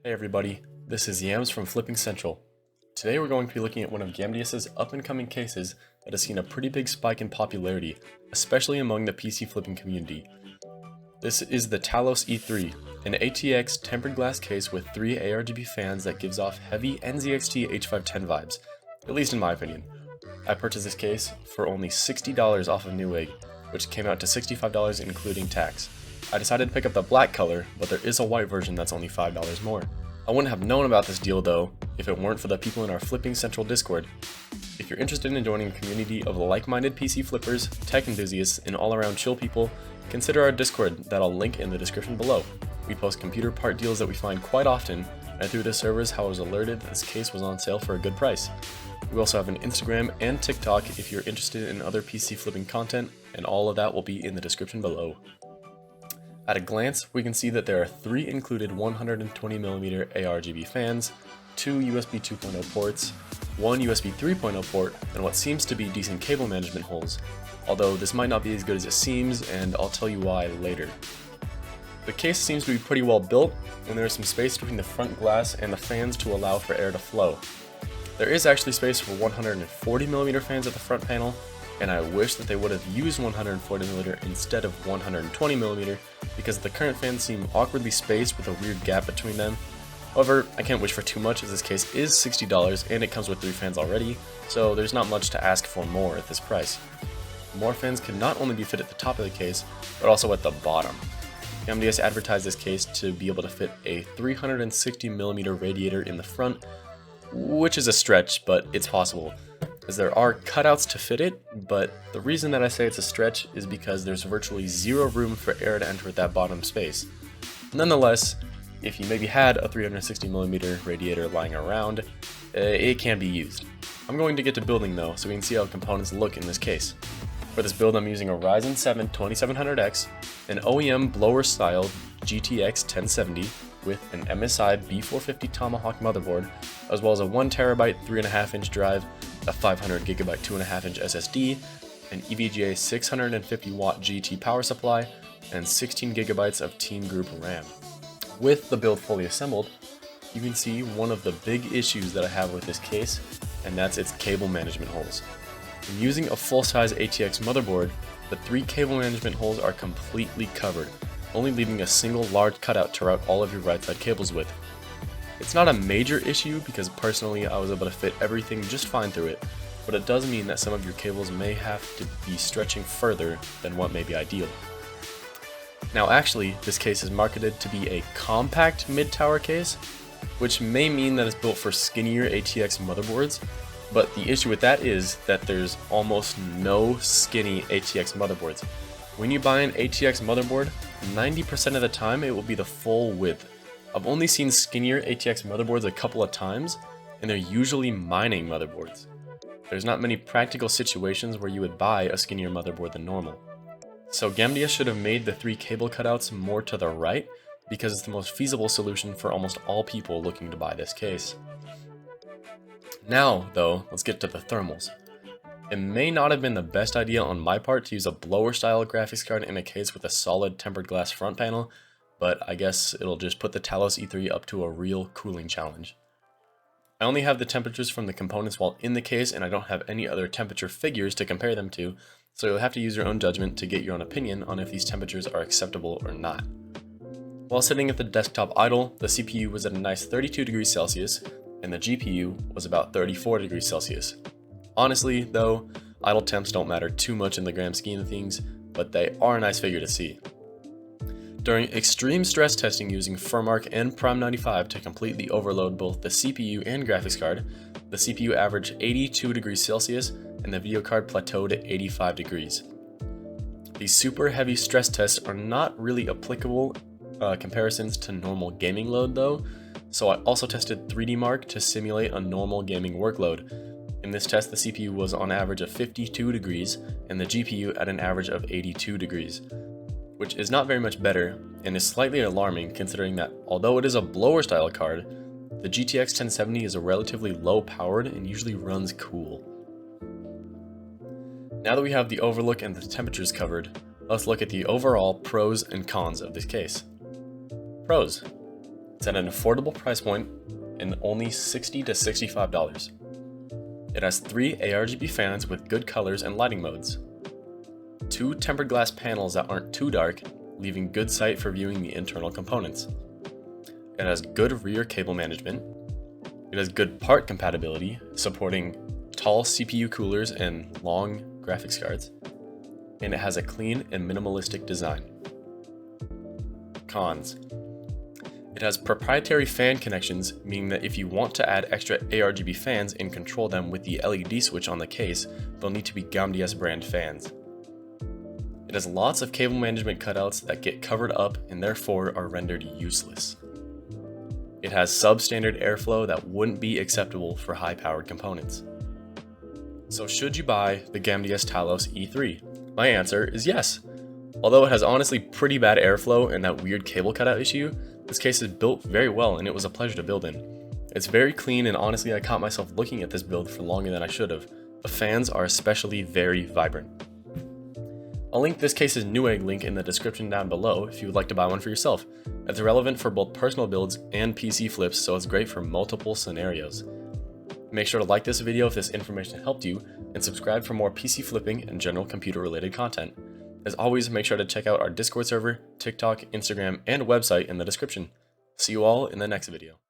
Hey everybody, this is Yams from Flipping Central. Today we're going to be looking at one of Gamdias' up-and-coming cases that has seen a pretty big spike in popularity, especially among the PC flipping community. This is the Talos E3, an ATX tempered glass case with 3 ARGB fans that gives off heavy NZXT H510 vibes, at least in my opinion. I purchased this case for only $60 off of Newegg, which came out to $65 including tax. I decided to pick up the black color, but there is a white version that's only $5 more. I wouldn't have known about this deal though, if it weren't for the people in our Flipping Central Discord. If you're interested in joining a community of like-minded PC flippers, tech enthusiasts, and all-around chill people, consider our Discord that I'll link in the description below. We post computer part deals that we find quite often, and through the servers I was alerted that this case was on sale for a good price. We also have an Instagram and TikTok if you're interested in other PC flipping content, and all of that will be in the description below. At a glance, we can see that there are 3 included 120mm ARGB fans, 2 USB 2.0 ports, 1 USB 3.0 port, and what seems to be decent cable management holes, although this might not be as good as it seems, and I'll tell you why later. The case seems to be pretty well built, and there is some space between the front glass and the fans to allow for air to flow. There is actually space for 140mm fans at the front panel, and I wish that they would have used 140mm instead of 120mm because the current fans seem awkwardly spaced with a weird gap between them. However, I can't wish for too much as this case is $60 and it comes with 3 fans already, so there's not much to ask for more at this price. More fans can not only be fit at the top of the case, but also at the bottom. Gamdias advertised this case to be able to fit a 360mm radiator in the front, which is a stretch, but it's possible, as there are cutouts to fit it, but the reason that I say it's a stretch is because there's virtually zero room for air to enter that bottom space. Nonetheless, if you maybe had a 360mm radiator lying around, it can be used. I'm going to get to building though, so we can see how components look in this case. For this build I'm using a Ryzen 7 2700X, an OEM blower-styled GTX 1070 with an MSI B450 Tomahawk motherboard, as well as a 1TB 3.5-inch drive, a 500GB 2.5-inch SSD, an EVGA 650W GT power supply, and 16GB of Team Group RAM. With the build fully assembled, you can see one of the big issues that I have with this case, and that's its cable management holes. When using a full-size ATX motherboard, the 3 cable management holes are completely covered, only leaving a single large cutout to route all of your right side cables with. It's not a major issue because personally I was able to fit everything just fine through it, but it does mean that some of your cables may have to be stretching further than what may be ideal. Now actually, this case is marketed to be a compact mid-tower case, which may mean that it's built for skinnier ATX motherboards, but the issue with that is that there's almost no skinny ATX motherboards. When you buy an ATX motherboard, 90% of the time it will be the full width. I've only seen skinnier ATX motherboards a couple of times, and they're usually mining motherboards. There's not many practical situations where you would buy a skinnier motherboard than normal. So Gamdias should have made the 3 cable cutouts more to the right, because it's the most feasible solution for almost all people looking to buy this case. Now, though, let's get to the thermals. It may not have been the best idea on my part to use a blower-style graphics card in a case with a solid tempered glass front panel, but I guess it'll just put the Talos E3 up to a real cooling challenge. I only have the temperatures from the components while in the case, and I don't have any other temperature figures to compare them to, so you'll have to use your own judgment to get your own opinion on if these temperatures are acceptable or not. While sitting at the desktop idle, the CPU was at a nice 32 degrees Celsius, and the GPU was about 34 degrees Celsius. Honestly, though, idle temps don't matter too much in the grand scheme of things, but they are a nice figure to see. During extreme stress testing using Firmark and Prime 95 to completely overload both the CPU and graphics card, the CPU averaged 82 degrees Celsius and the video card plateaued at 85 degrees. These super heavy stress tests are not really applicable comparisons to normal gaming load though, so I also tested 3D Mark to simulate a normal gaming workload. In this test, the CPU was on average of 52 degrees and the GPU at an average of 82 degrees, which is not very much better and is slightly alarming considering that although it is a blower style card, the GTX 1070 is a relatively low powered and usually runs cool. Now that we have the overlook and the temperatures covered, let's look at the overall pros and cons of this case. Pros. It's at an affordable price point and only $60 to $65. It has 3 ARGB fans with good colors and lighting modes, 2 tempered glass panels that aren't too dark, leaving good sight for viewing the internal components. It has good rear cable management. It has good part compatibility, supporting tall CPU coolers and long graphics cards. And it has a clean and minimalistic design. Cons. It has proprietary fan connections, meaning that if you want to add extra ARGB fans and control them with the LED switch on the case, they'll need to be Gamdias brand fans. It has lots of cable management cutouts that get covered up and therefore are rendered useless. It has substandard airflow that wouldn't be acceptable for high-powered components. So should you buy the Gamdias Talos E3? My answer is yes. Although it has honestly pretty bad airflow and that weird cable cutout issue, this case is built very well and it was a pleasure to build in. It's very clean and honestly I caught myself looking at this build for longer than I should have. The fans are especially very vibrant. I'll link this case's Newegg link in the description down below if you would like to buy one for yourself. It's relevant for both personal builds and PC flips, so it's great for multiple scenarios. Make sure to like this video if this information helped you, and subscribe for more PC flipping and general computer related content. As always, make sure to check out our Discord server, TikTok, Instagram, and website in the description. See you all in the next video.